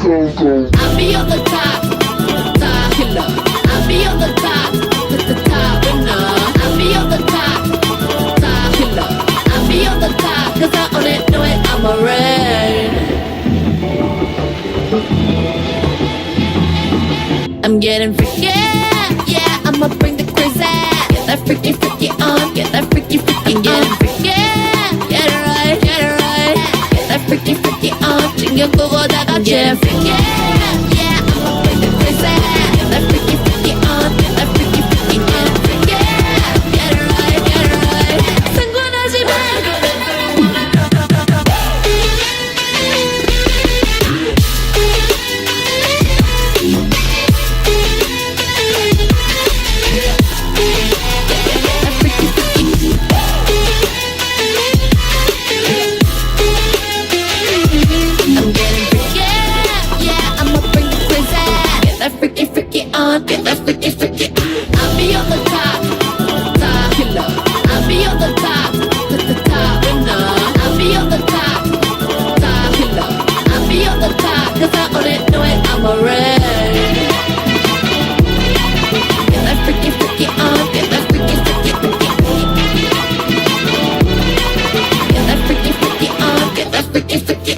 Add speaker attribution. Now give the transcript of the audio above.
Speaker 1: I'll be on the top, top killer. I'll be on the top, the top winner. I'll be on the top, top killer. I'll be on the top, 'cause I own it, know it, I'm a red. I'm getting freaky, yeah, I'ma bring the crazy. Get that freaky, freaky on, get that freaky, freaky on. Getting freaky, get it right, get it right. Get that freaky, freaky on, 챙겨 보고다가 get freaky, yeah, I'ma bring the crazy. Get that freaky, freaky on, get that freaky, freaky on. Freaky, get it right, get it right. 상관하지 마. Freaky, freaky on, get that freaky, freaky on. I'll be on the top, top killer. I'll be on the top, the top winner. I'll be on the top, top killer. I'll be on the top, 'cause I own it, know it, I'm a red. Get that freaky, freaky on, get that freaky, freaky, freaky. Get that freaky, freaky on, get that freaky, freaky.